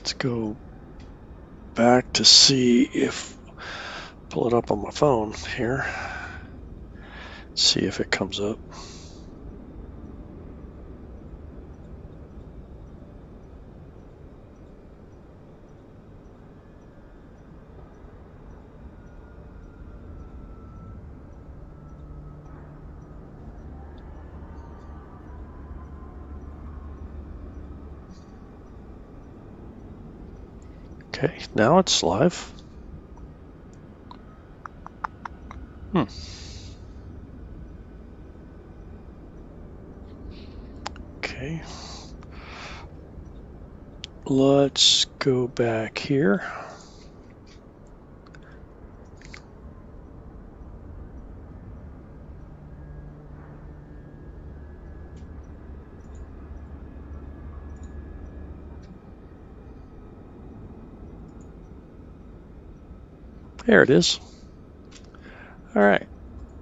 Let's go back to see if, pull it up on my phone here, see if it comes up. Okay, now it's live. Okay. Let's go back here. There it is. All right,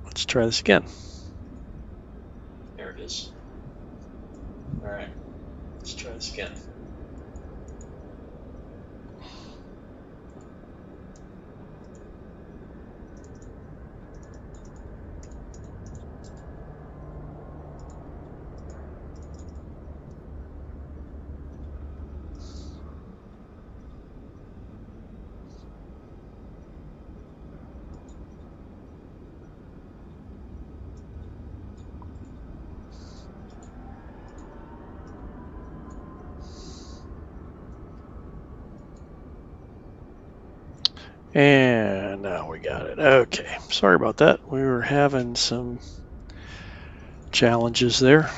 let's try this again. There it is. All right, let's try this again. And now we got it. Okay, sorry about that. We were having some challenges there.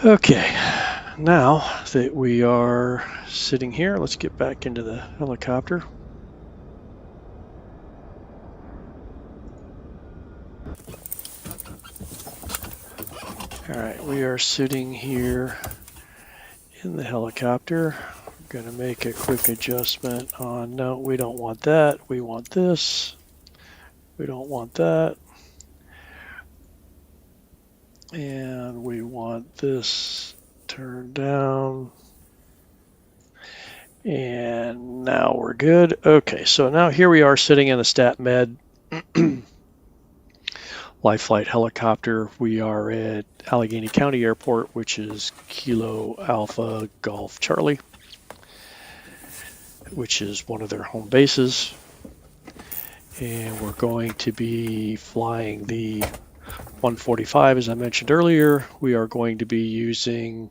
Okay, now that we are sitting here, let's get back into the helicopter. All right, we are sitting here in the helicopter. We're going to make a quick adjustment on, no, we don't want that. We want this. We don't want that. And we want this turned down. And now we're good. Okay, so now here we are sitting in the StatMed Life Flight helicopter. We are at Allegheny County Airport, which is Kilo Alpha Golf Charlie, which is one of their home bases. And we're going to be flying the 145, as I mentioned earlier. We are going to be using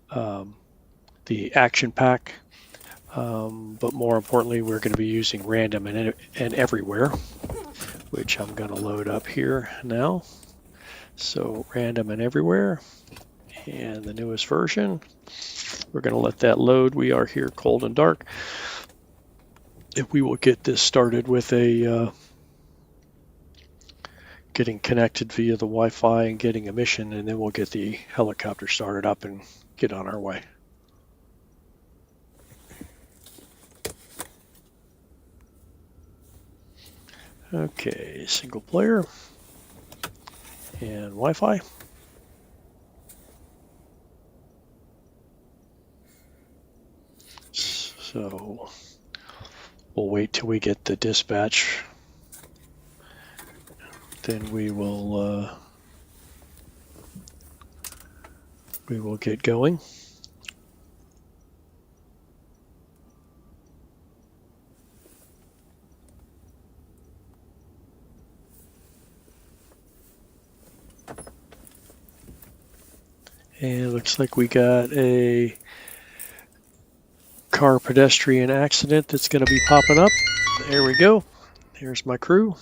the action pack, but more importantly, we're going to be using random and everywhere, which I'm going to load up here now. So random and everywhere, and the newest version. We're going to let that load. We are here cold and dark. If we will get this started with a getting connected via the Wi-Fi and getting a mission, and then we'll get the helicopter started up and get on our way. Okay, single player and Wi-Fi. So we'll wait till we get the dispatch. Then we will get going. And it looks like we got a car pedestrian accident that's going to be popping up. There we go. Here's my crew.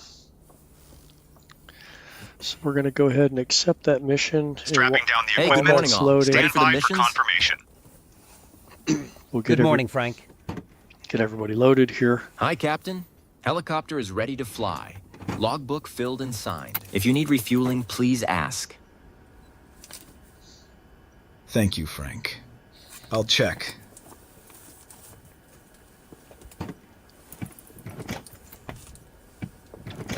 So we're going to go ahead and accept that mission. Strapping down the equipment. equipment. Good morning, all. Stand by for missions? confirmation. We'll get Good morning, Frank. Get everybody loaded here. Hi, Captain. Helicopter is ready to fly. Logbook filled and signed. If you need refueling, please ask. Thank you, Frank. I'll check.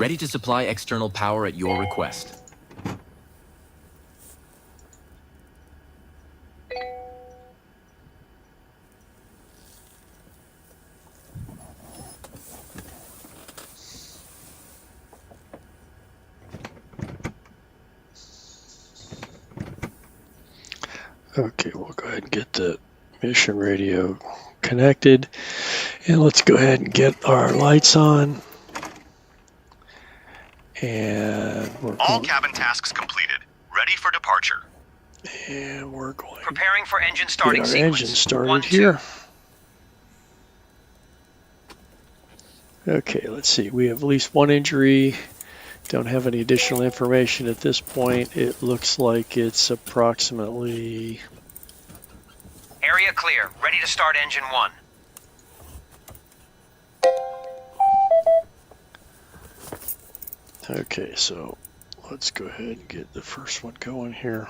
Ready to supply external power at your request. Okay, we'll go ahead and get the mission radio connected, and let's go ahead and get our lights on. And all cabin tasks completed. Ready for departure. And we're going Preparing for engine starting get our sequence. engine started 1, 2. here. Okay, let's see. We have at least one injury. Don't have any additional information at this point. It looks like it's approximately... Area clear. Ready to start engine 1. Okay, so let's go ahead and get the first one going here.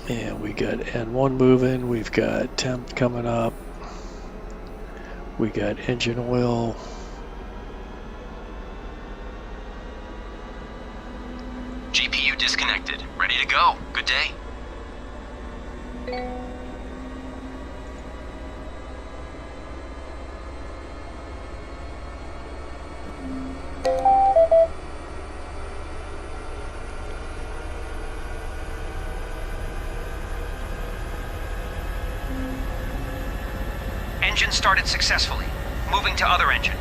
And we got N1 moving, we've got temp coming up, we got engine oil. GPU disconnected. Ready to go. Good day. Engine started successfully. Moving to other engine.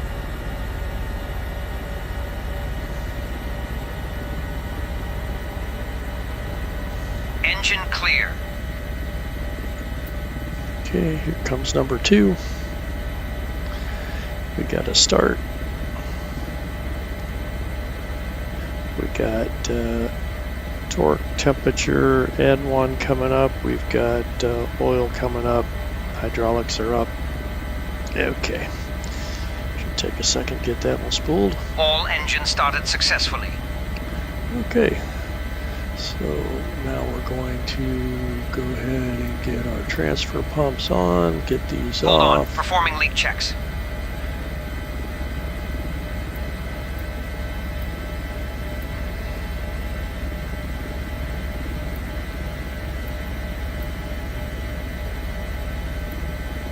Engine clear. Okay, here comes number 2. We got to start. We got torque, temperature, N1 coming up. We've got oil coming up. Hydraulics are up. Okay. Should take a second to get that one spooled. All engines started successfully. Okay. So now we're going to go ahead and get our transfer pumps on, get these Hold on. off. Performing leak checks.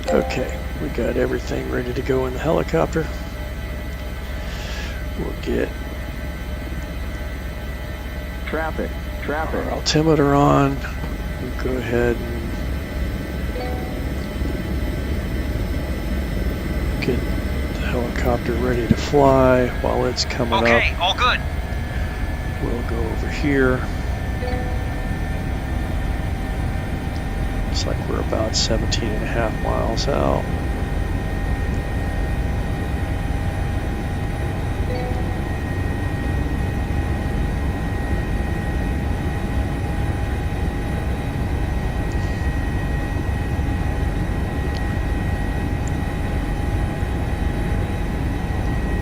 Okay, we got everything ready to go in the helicopter. We'll get Traffic. our altimeter on. We'll go ahead and get the helicopter ready to fly while it's coming up. Okay, all good. We'll go over here. Looks like we're about 17.5 miles out.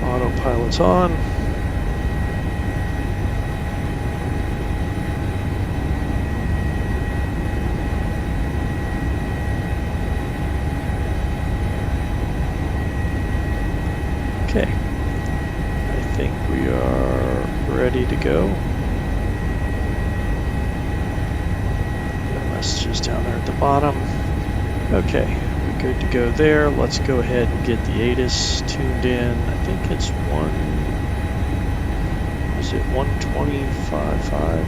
Autopilot's on. Okay, I think we are ready to go. The messages down there at the bottom. Okay, we're good to go there. Let's go ahead and get the ATIS tuned in. I think it's is it 125.5?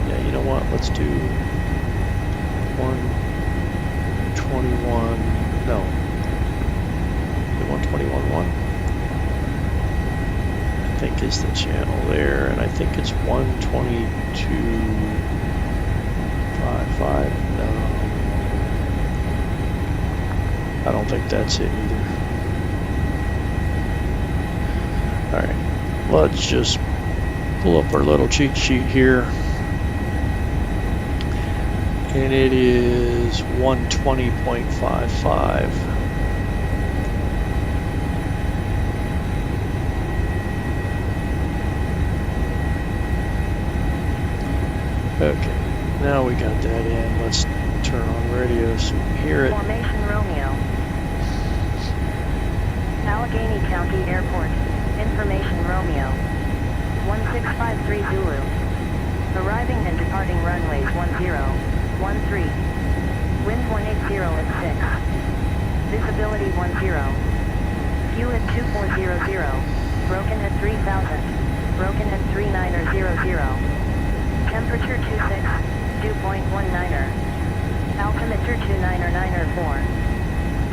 Yeah, you know what? Let's do 121. No. 121.1 I think is the channel there, and I think it's 122.55. No, I don't think that's it either. All right, let's just pull up our little cheat sheet here, and it is 120.55. Okay, now we got that in. Let's turn on radio so we can hear it. Formation Romeo. Allegheny County Airport. Information Romeo. 1653 Zulu. Arriving and departing runways 1013. Wind 180 at 6. Visibility 10. Fuel at 2400. Broken at 3000. Broken at 3900. Temperature 26. Dew point 19er. Altimeter 2994.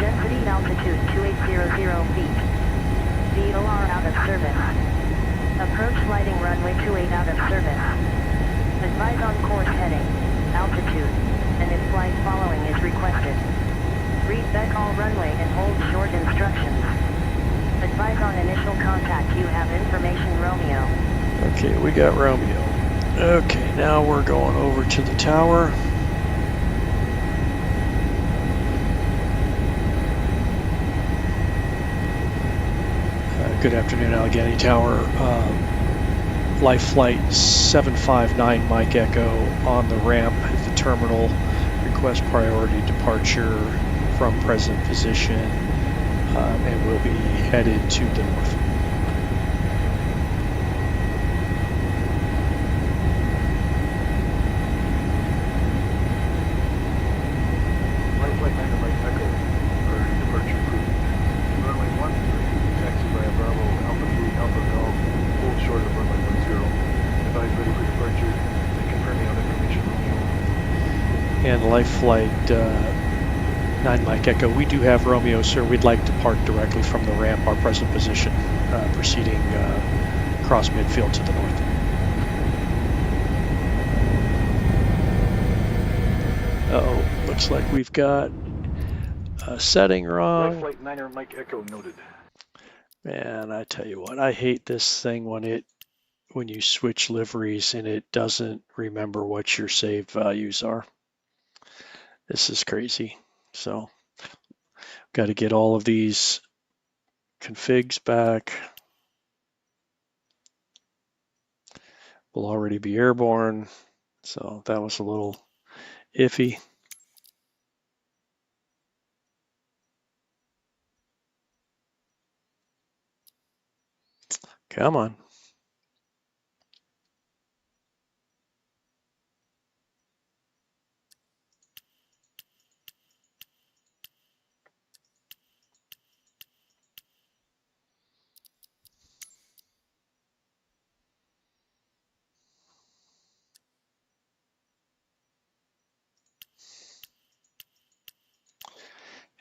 Density altitude 2800 feet. VOR out of service. Approach lighting runway 28 out of service. Advise on course heading, altitude, and if flight following is requested. Read back all runway and hold short instructions. Advise on initial contact. You have information Romeo. Okay, we got Romeo. Okay, now we're going over to the tower. Good afternoon, Allegheny Tower. Life flight 759 Mike Echo on the ramp at the terminal. Request priority departure from present position, and we'll be headed to the north. Life flight 9 Mike Echo for departure approved. Runway 13, taxi via Bravo, Alpha 3, Alpha Golf, hold short of runway 10. Advise ready for departure, and confirming on information Romeo. And life flight 9 Mike Echo, we do have Romeo, sir. We'd like to park directly from the ramp, our present position, proceeding across midfield to the north. Uh-oh, looks like we've got a setting Life wrong. flight 9 Mike Echo noted. Man, I tell you what, I hate this thing when you switch liveries and it doesn't remember what your saved values are. This is crazy. So, got to get all of these configs back. We'll already be airborne, so that was a little iffy. Come on.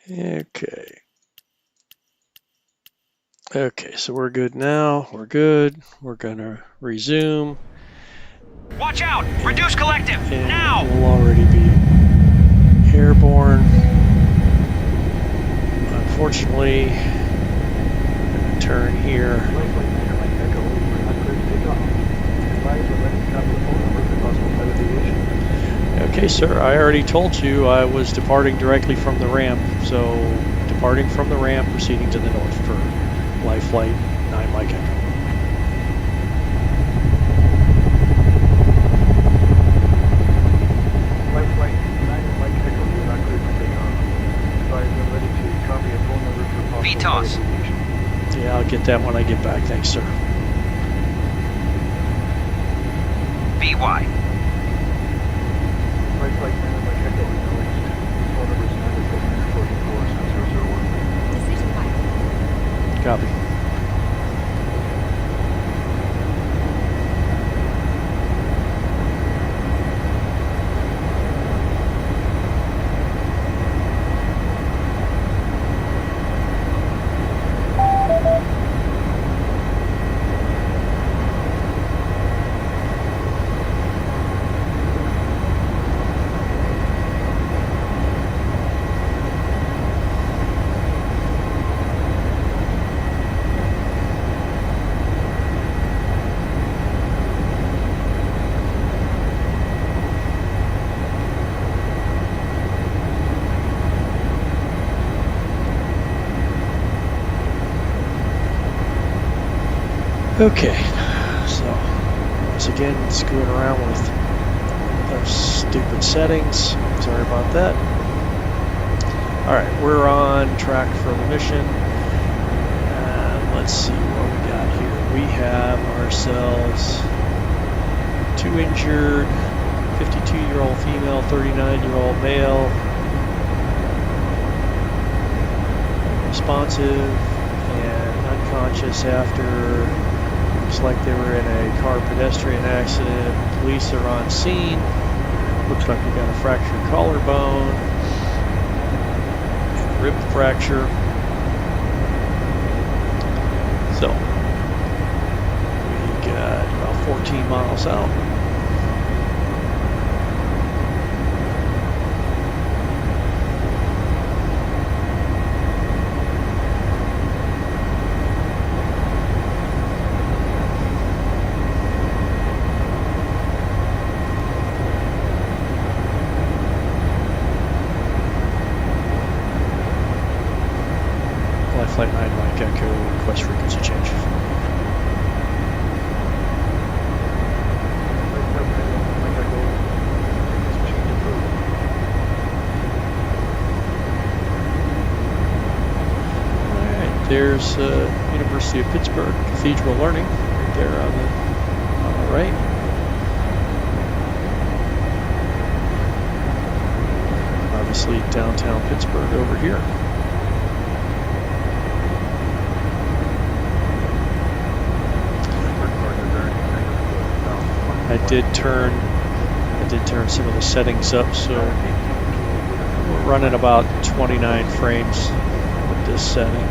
Okay. Okay, so we're good now. We're good. We're gonna resume. Watch out! Reduce collective! And Now! we'll already be airborne. Unfortunately, I'm gonna turn here. Life flight 9 Mike Echo, we're not clear to take off. Advise we're ready to copy the phone number for possible flight aviation. Okay, sir, I already told you I was departing directly from the ramp. So, departing from the ramp, proceeding to the north for life flight 9 Mike Echo. Life flight 9 Mike Echo, we're not clear to take off. Advise we're ready to copy a phone number for possible VTOS. flight aviation. Yeah, I'll get that when I get back. Thanks, sir. BY. Life flight 9 Mike Echo, acknowledged. Phone number is 944-7001. Copy. Okay, so once again, screwing around with the stupid settings. Sorry about that. Alright, we're on track for the mission. Let's see what we got here. We have ourselves 2 injured, 52-year-old female, 39-year-old male. Responsive and unconscious after, looks like they were in a car pedestrian accident. Police are on scene. Looks like we got a fractured collarbone, rib fracture. So, we got about 14 miles out. Flight 9 Mike Echo, request frequency change. Alright, there's University of Pittsburgh Cathedral Learning right there on the right. Obviously downtown Pittsburgh over here. I did turn some of the settings up, so we're running about 29 frames with this setting.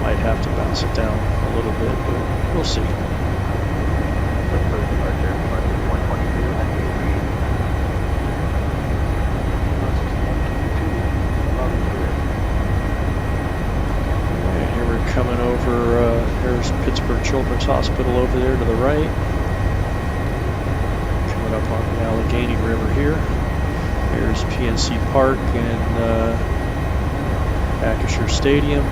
Might have to bounce it down a little bit, but we'll see. And here we're coming over, here's Pittsburgh Children's Hospital over there to the right. Up on the Allegheny River here. Here's PNC Park and Acrisure Stadium.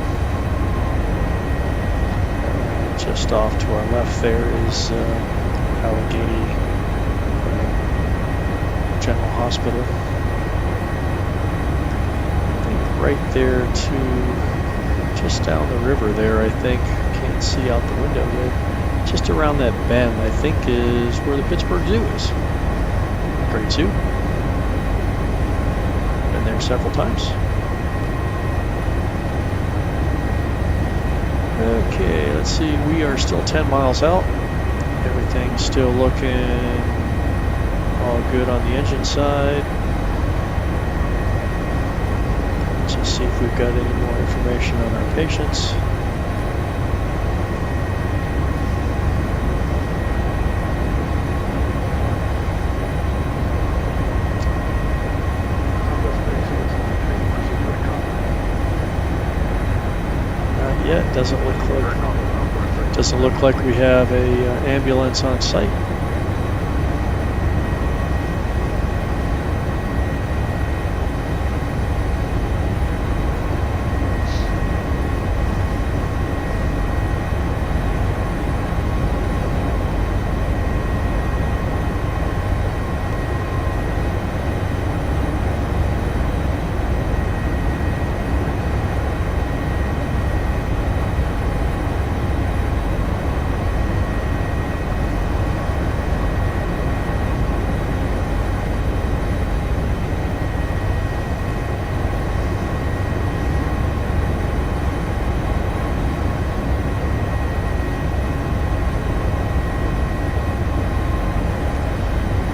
Just off to our left there is Allegheny General Hospital. I think right there to just down the river there, I think. Can't see out the window yet. Just around that bend, I think, is where the Pittsburgh Zoo is. Great zoo. Been there several times. Okay, let's see. We are still 10 miles out. Everything's still looking all good on the engine side. Let's just see if we've got any more information on our patients. Yet doesn't look like we have a ambulance on site.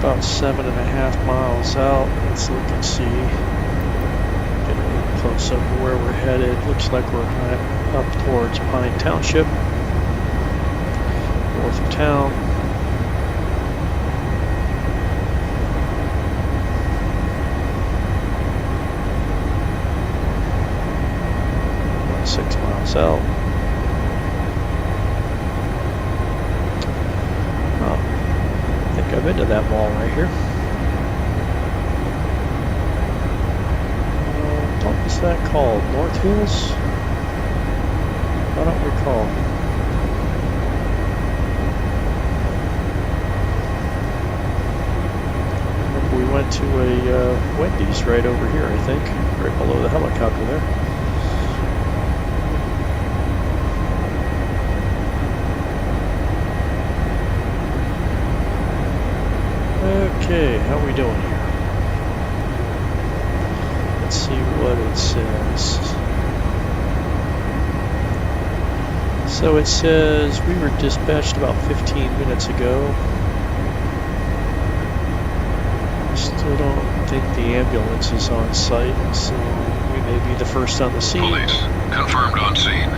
About 7.5 miles out. Let's look and see. Get a little close up to where we're headed. Looks like we're up towards Pine Township, north of town. About 6 miles out. I've been to that mall right here. What was that called? North Hills? I don't recall. We went to a Wendy's right over here, I think, right below the helicopter there. Okay, how are we doing here? Let's see what it says. So it says we were dispatched about 15 minutes ago. Still don't think the ambulance is on site, so we may be the first on the scene. Police, confirmed on scene.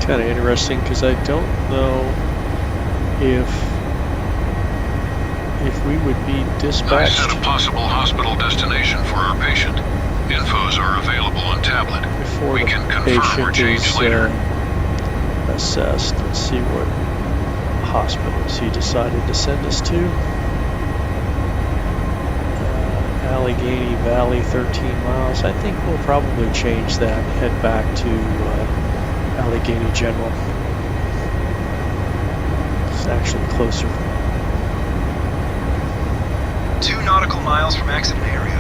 Kind of interesting because I don't know if we would be I dispatched set a possible hospital destination for our patient. Infos are available on tablet. before We the can confirm or patient change is later. assessed. Let's see what hospitals he decided to send us to. Allegheny Valley, 13 miles. I think we'll probably change that and head back to Allegheny General. It's actually closer. 2 nautical miles from accident area.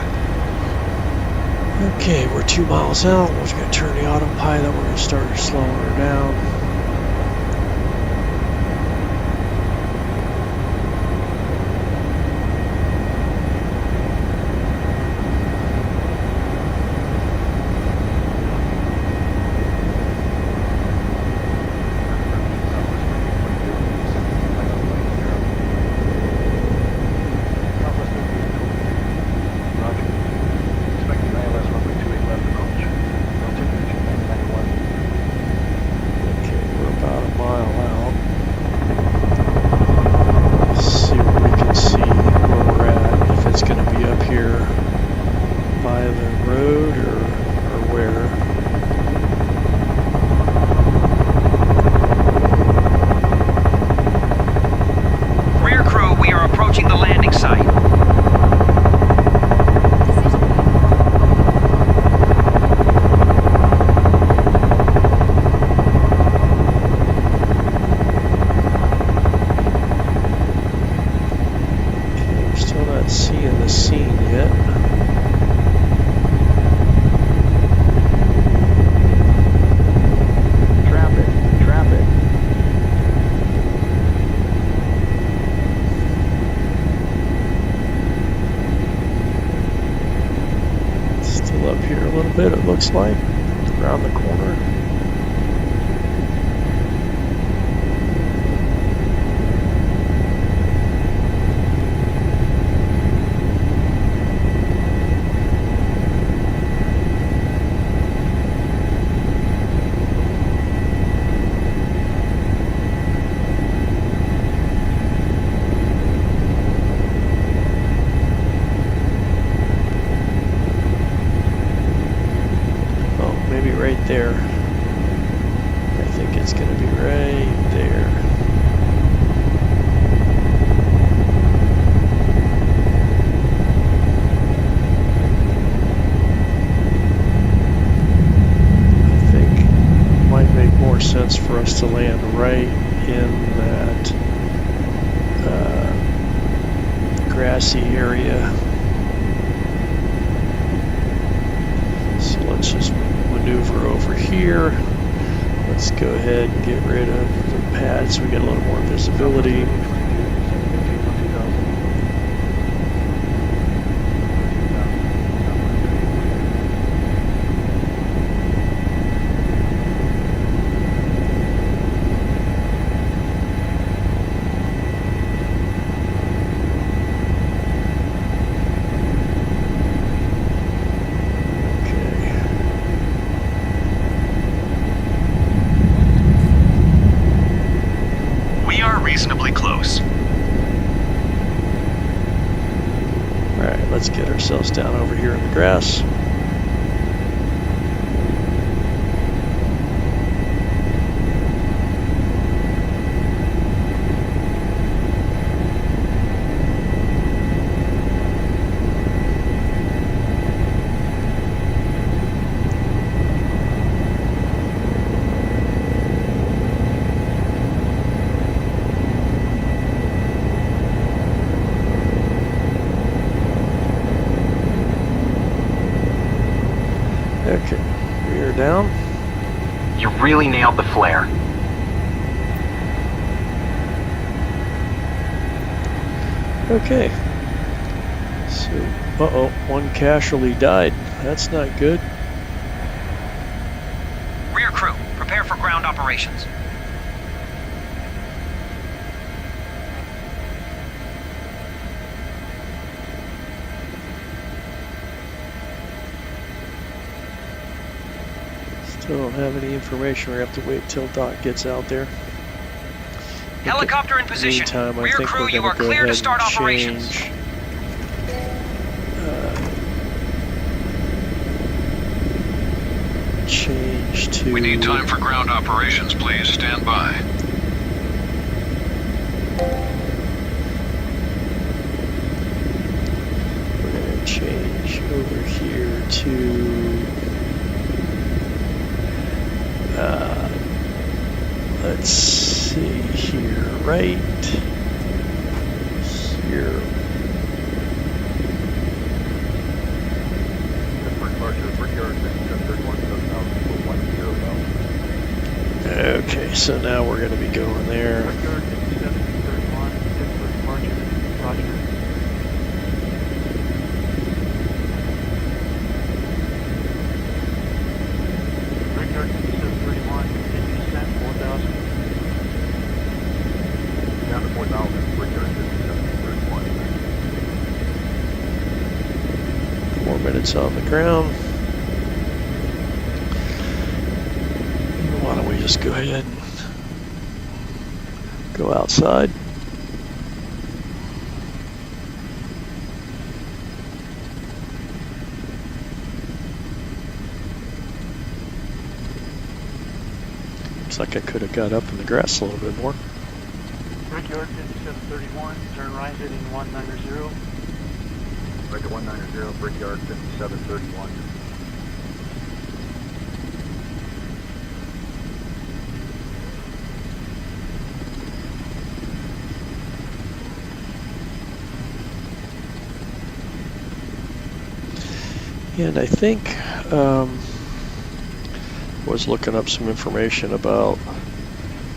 Okay, we're 2 miles out. We're just going to turn the autopilot. We're going to start slowing her down. It looks like around the corner. Right there. I think it's going to be right there. I think it might make more sense for us to land right in that grassy area. So let's just maneuver over here. Let's go ahead and get rid of the pad so we get a little more visibility. let's get ourselves down over here in the grass. Okay, we are down. You really nailed the flare. Okay. So, uh-oh, one casualty died. That's not good. Rear crew, prepare for ground operations. Still don't have any information. We have to wait till Doc gets out there. Helicopter in position. Meantime, I Rear think crew, we're you going are to go clear ahead to start and operations. Change to... We need time for ground operations, please. Stand by. We're going to change over here to... let's see here, right here. Pittsburgh departure, brickyard 5731, 7000, 10 Okay, so now we're going to be going there. Brickyard 5731, Pittsburgh departure, roger. Brickyard 5731, continue descent, 4000. Down to 4000, brickyard 5731. 4 minutes on the ground. Why don't we just go ahead and go outside? Looks like I could have got up in the grass a little bit more. Brickyard 5731, turn right heading 190. Right to 190, brickyard 5731. And I think was looking up some information about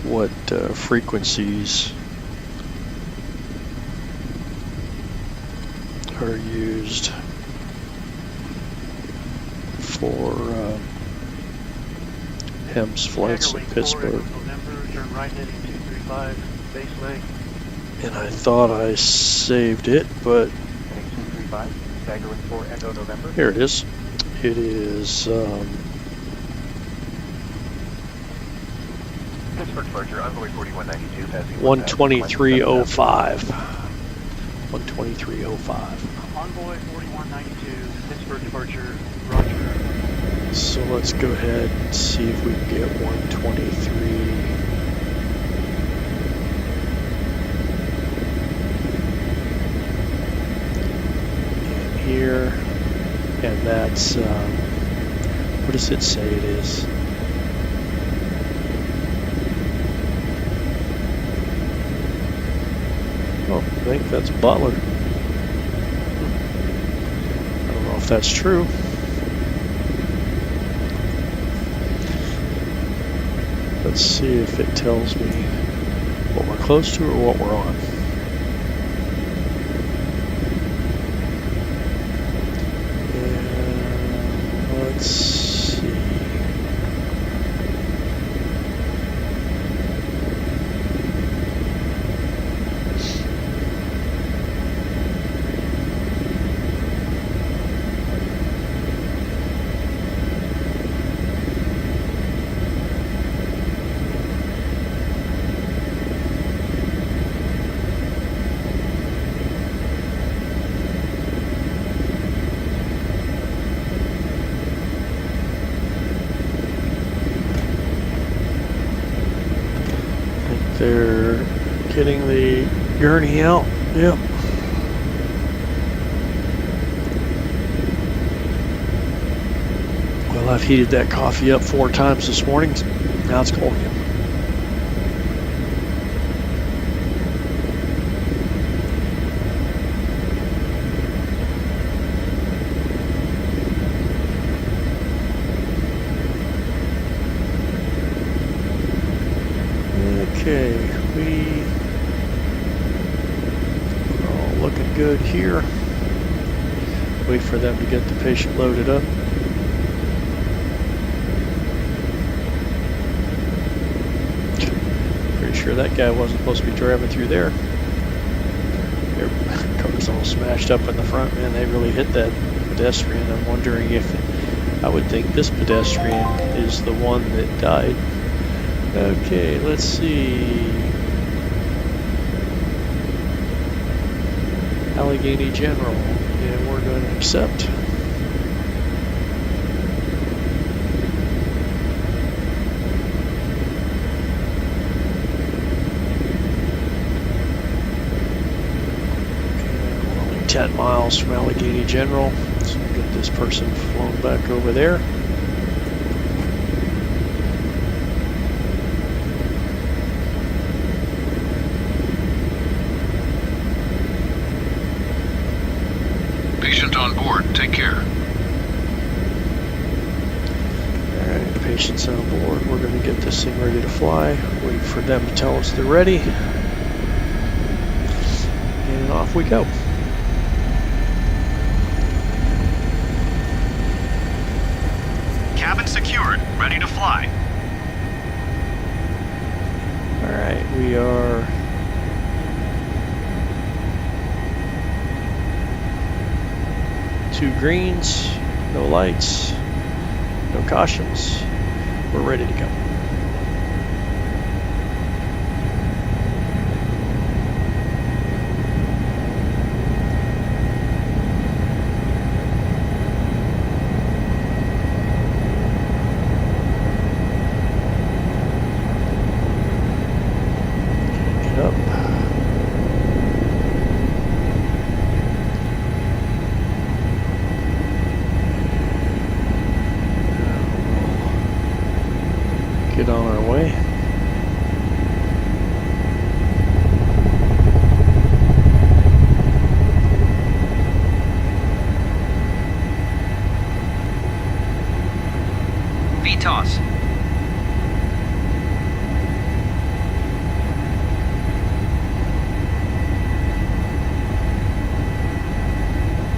what frequencies are used for HEMS flights in Pittsburgh. November, turn right heading 235, base leg. And I thought I saved it, but Heading 235, Stagger 4 Echo November. here it is. It is Pittsburgh departure, Envoy 4192, passing 123.05. 123.05. Envoy 4192, Pittsburgh departure, roger. So let's go ahead and see if we can get 123. In here, and that's what does it say it is? Oh, I think that's Butler. I don't know if that's true. Let's see if it tells me what we're close to or what we're on. And let's see. They're getting the gurney out. Yep. Well, I've heated that coffee up 4 times this morning. Now it's cold again. Okay, we're all looking good here. Wait for them to get the patient loaded up. Pretty sure that guy wasn't supposed to be driving through there. Their car's all smashed up in the front, man. They really hit that pedestrian. I'm wondering if, I would think this pedestrian is the one that died. Okay, let's see. Allegheny General, and we're going to accept. Okay, we're only 10 miles from Allegheny General, so we'll get this person flown back over there. Patient on board. Take care. Alright, patients on board. We're going to get this thing ready to fly. Wait for them to tell us they're ready. And off we go. Cabin secured. Ready to fly. Alright, we are... two greens, no lights, no cautions. We're ready to go. Get up. Get on our way. VTOS.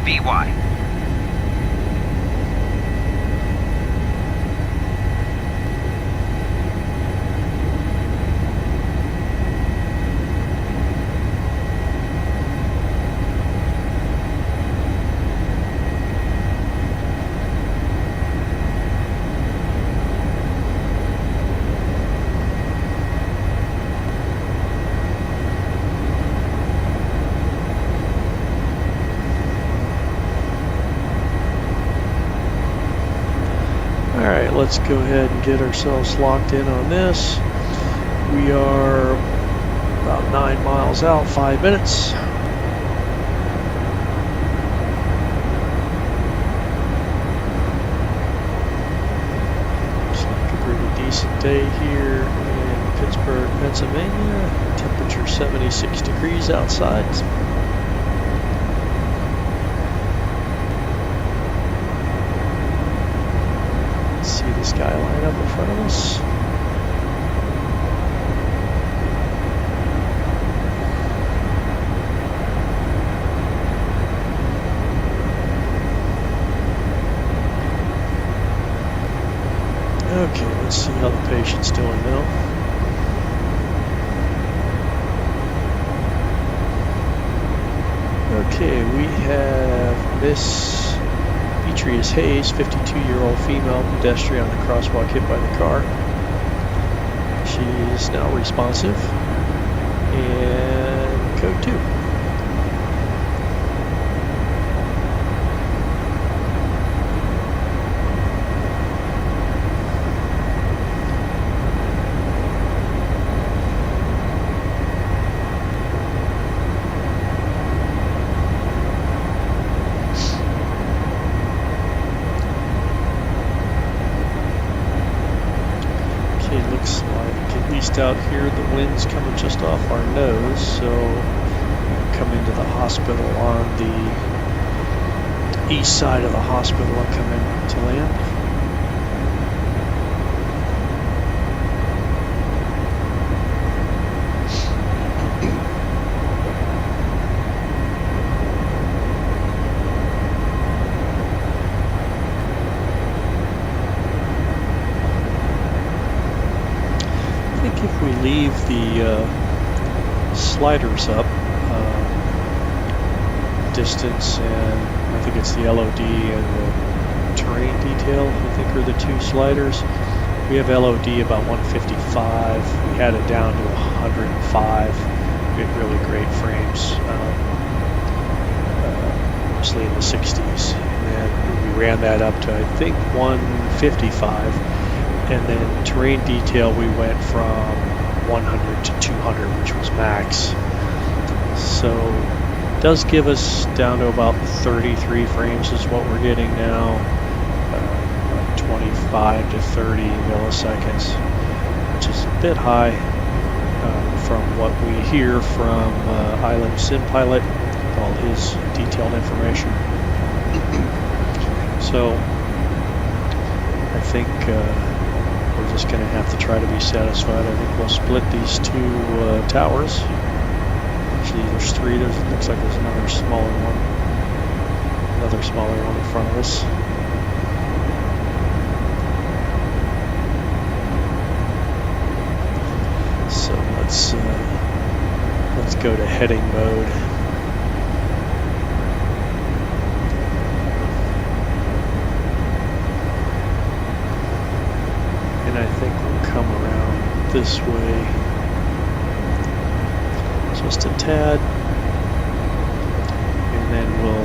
VY. Alright, let's go ahead and get ourselves locked in on this. We are about 9 miles out, 5 minutes. Looks like a pretty decent day here in Pittsburgh, Pennsylvania. Temperature 76 degrees outside. See the skyline up in front of us. Okay, let's see how the patient's doing now. Okay, we have Miss Beatrice Hayes, 52-year-old female pedestrian on the crosswalk hit by the car. She is now responsive. And code 2. Like at least out here, the wind's coming just off our nose, so come into the hospital on the east side of the hospital and come in to land. If we leave the sliders up, distance and I think it's the LOD and the terrain detail, I think are the two sliders. We have LOD about 155. We had it down to 105. We had really great frames, mostly in the 60s. And then we ran that up to I think 155. And then terrain detail, we went from 100 to 200, which was max. So it does give us down to about 33 frames is what we're getting now, 25 to 30 milliseconds, which is a bit high from what we hear from Island Sim Pilot, all his detailed information. So I think we're just going to have to try to be satisfied. I think we'll split these two towers. Actually, there's three. It looks like there's another smaller one. Another smaller one in front of us. So let's go to heading mode. And I think we'll come around this way just a tad, and then we'll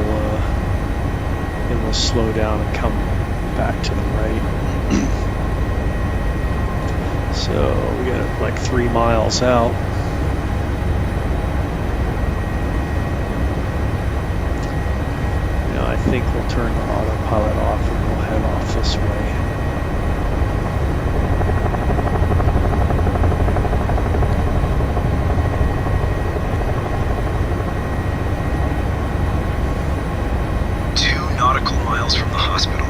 slow down and come back to the right. So we got like 3 miles out. Now I think we'll turn the autopilot off and we'll head off this way. From the hospital.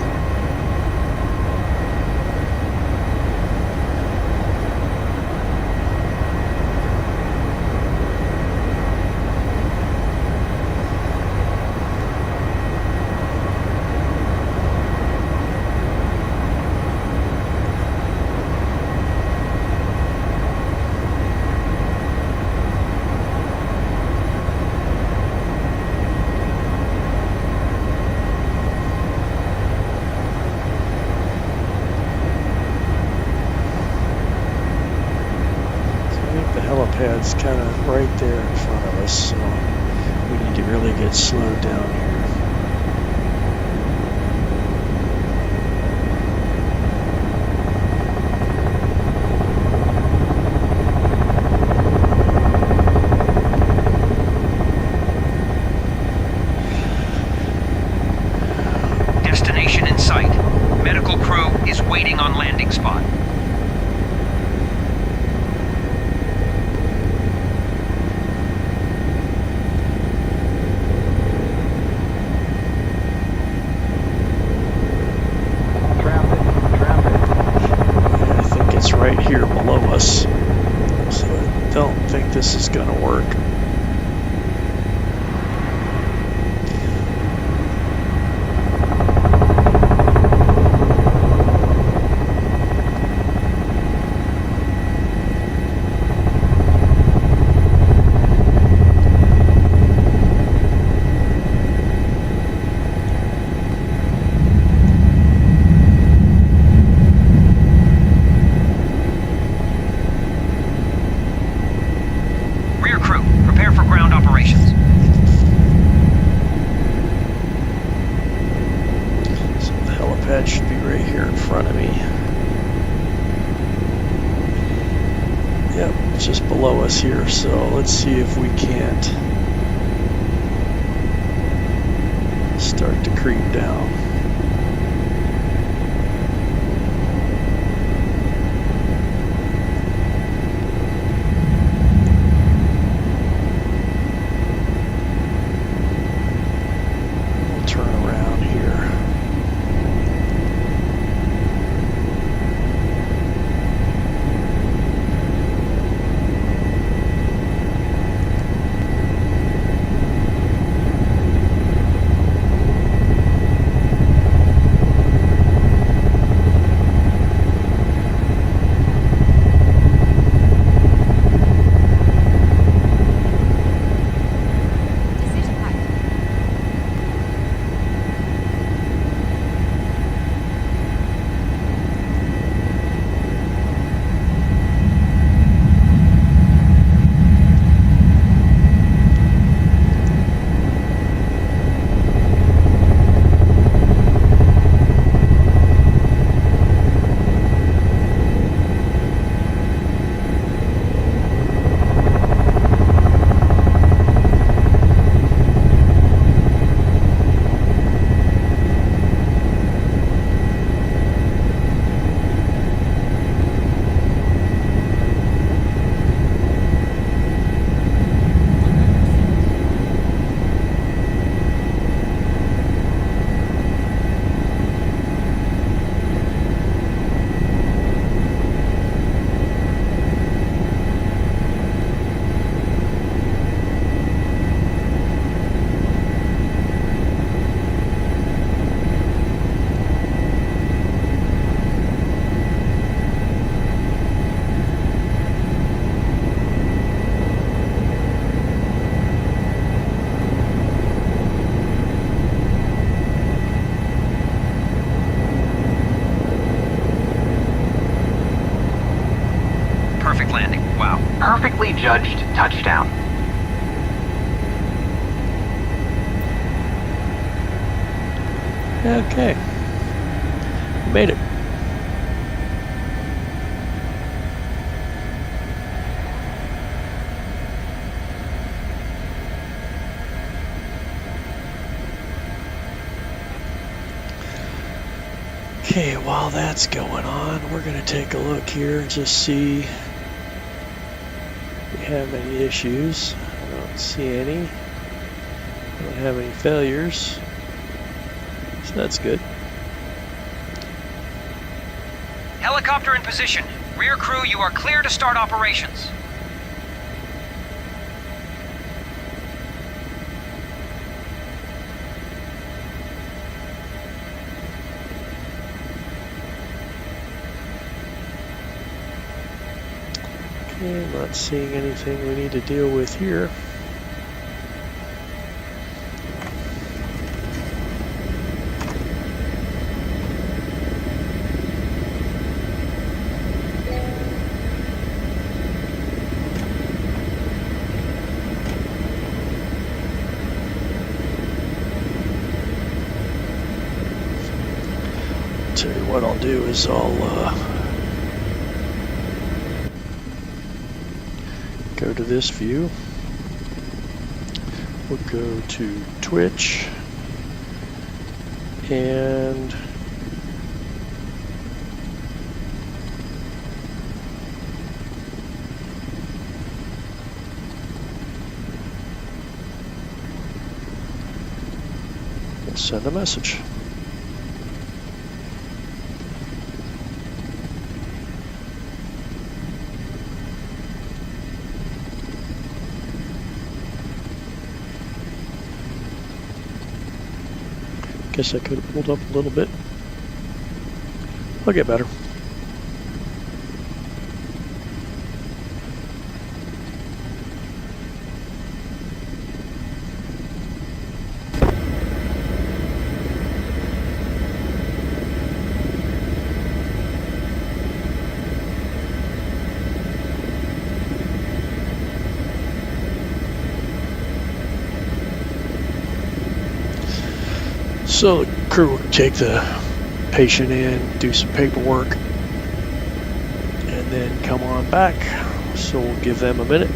Helipad's kind of right there in front of us, so we need to really get slowed down here. Destination in sight. Medical crew is waiting on landing spot. Right here below us, so I don't think this is going to work. Should be right here in front of me. Yep, it's just below us here, so let's see if we can't start to creep down. perfect landing. Wow. Perfectly judged touchdown. Okay. We made it. Okay, while that's going on, we're going to take a look here and just see if we have any issues. I don't see any. I don't have any failures. So that's good. Helicopter in position. Rear crew, you are clear to start operations. Okay, I'm not seeing anything we need to deal with here. Tell you what I'll do is I'll go to this view. We'll go to Twitch and we'll send a message. Guess I could have pulled up a little bit. I'll get better. So the crew will take the patient in, do some paperwork, and then come on back. So we'll give them a minute.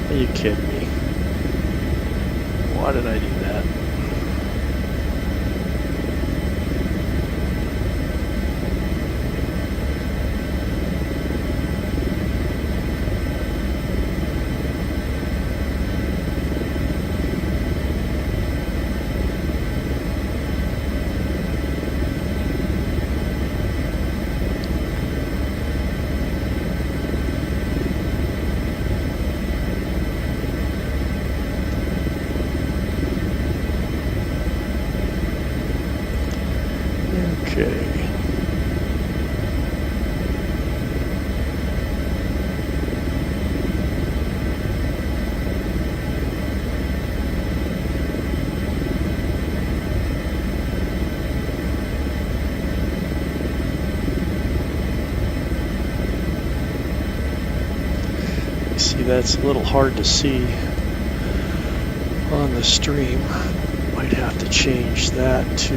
Are you kidding me? Why did I do that? Okay. You see, that's a little hard to see on the stream. Might have to change that to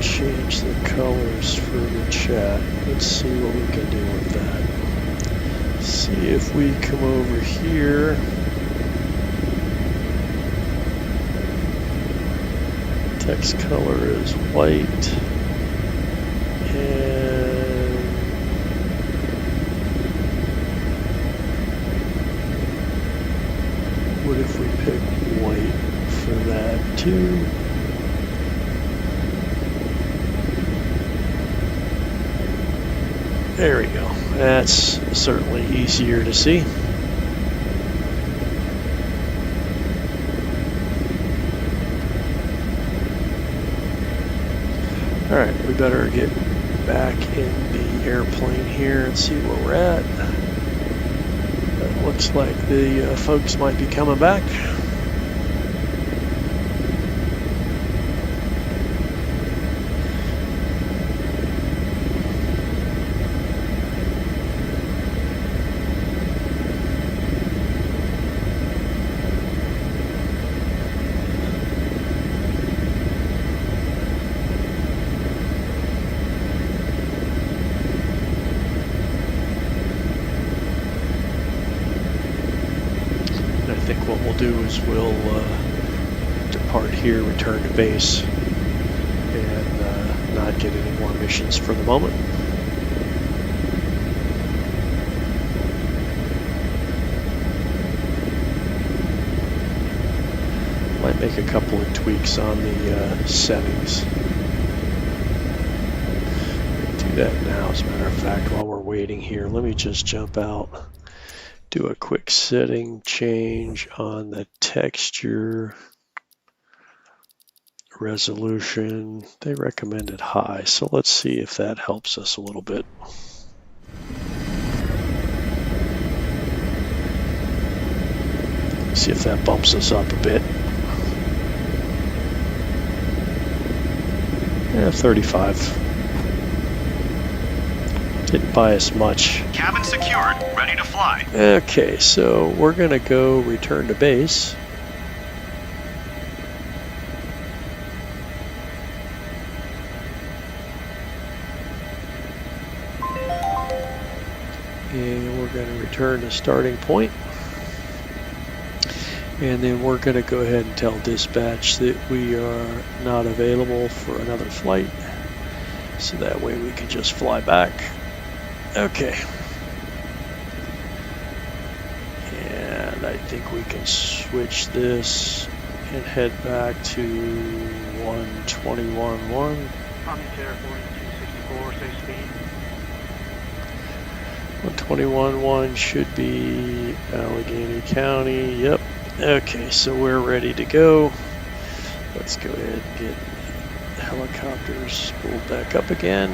change the colors for the chat. Let's see what we can do with that. See if we come over here. Text color is white. And what if we pick white for that? 2. There we go. That's certainly easier to see. All right, we better get back in the airplane here and see where we're at. It looks like the folks might be coming back. Do is we'll depart here, return to base, and not get any more missions for the moment. Might make a couple of tweaks on the settings. Do that now, as a matter of fact, while we're waiting here. Let me just jump out. Do a quick setting change on the texture resolution. They recommended high, so let's see if that helps us a little bit. See if that bumps us up a bit. Yeah, 35. Didn't buy us much. Cabin secured, ready to fly. Okay, so we're gonna go return to base. And we're gonna return to starting point. And then we're gonna go ahead and tell dispatch that we are not available for another flight. So that way we can just fly back. Okay. And I think we can switch this and head back to 121.1. Tommy Terra 4264, say speed. 121.1 should be Allegheny County. Yep. Okay, so we're ready to go. Let's go ahead and get helicopters pulled back up again.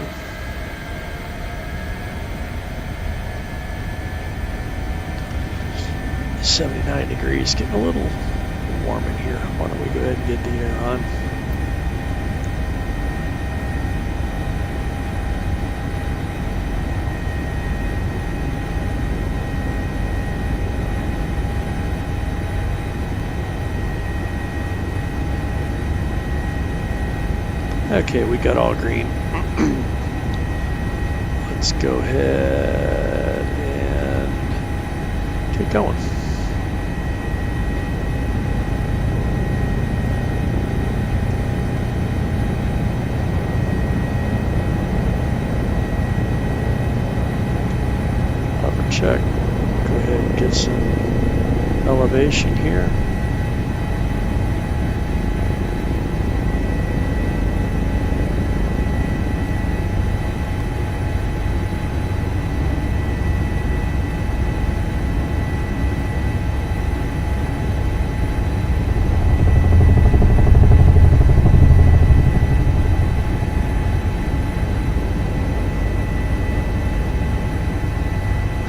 .79 degrees, getting a little warm in here. Why don't we go ahead and get the air on? Okay, we got all green. Let's go ahead and get going. Hover check. Go ahead and get some elevation here.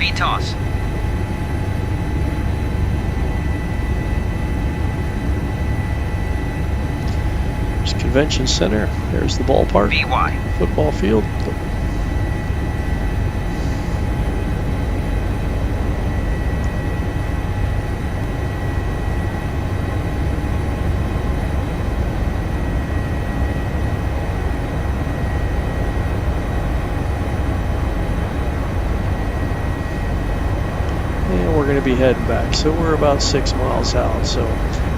VTOS. There's Convention Center. There's the ballpark. VY. Football field. Be heading back, so we're about 6 miles out. So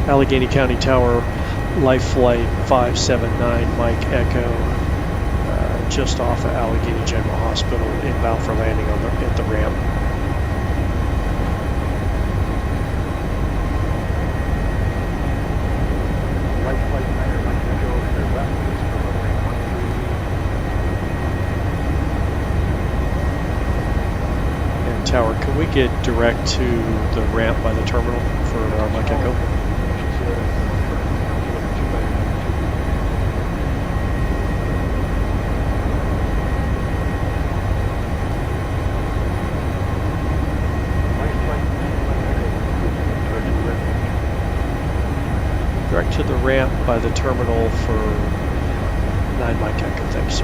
Allegheny County Tower, Life Flight 579 Mike Echo, just off of Allegheny General Hospital, inbound for landing on at the ramp. Life Can we get direct to the ramp by the terminal for Mike Echo? Direct to the ramp by the terminal for 9 Mike Echo, thanks.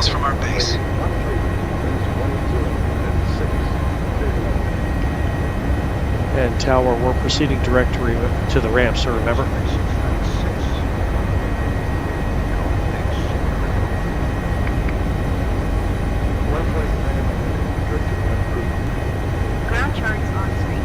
From our base. And Tower, we're proceeding direct to the ramp, sir, remember? Ground charts on screen.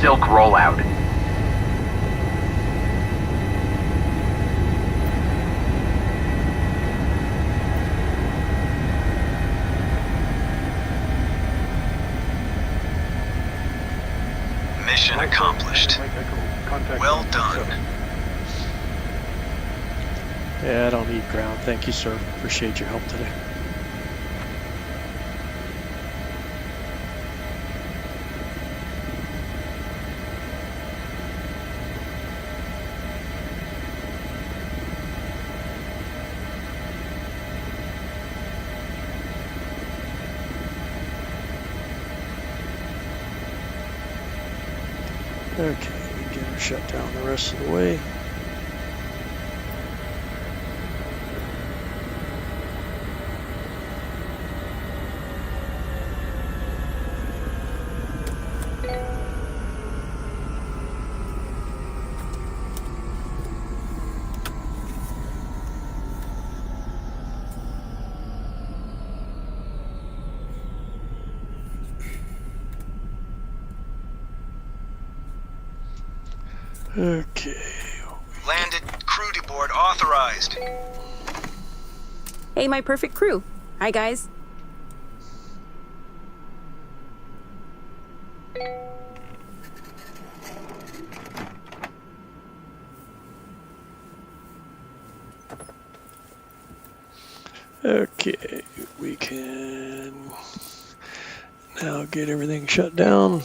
silk rollout. Mission accomplished. Well done. Yeah, I don't need ground. Thank you, sir. Appreciate your help today. Okay, we get her shut down the rest of the way. Okay. Landed, crew deboard authorized. Hey, my perfect crew. Hi, guys. Okay, we can now get everything shut down.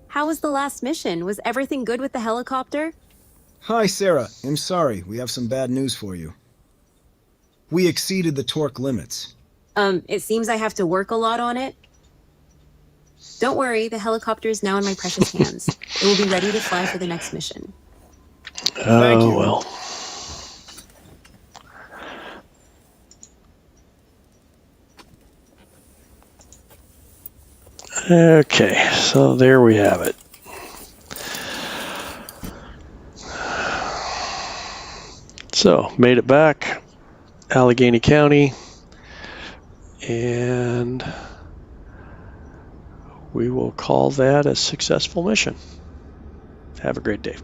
How was the last mission? Was everything good with the helicopter? Hi, Sarah. I'm sorry. We have some bad news for you. We exceeded the torque limits. It seems I have to work a lot on it. Don't worry, the helicopter is now in my precious hands. It will be ready to fly for the next mission. Thank you. Well. Okay, so there we have it. So, made it back, Allegheny County, and we will call that a successful mission. Have a great day.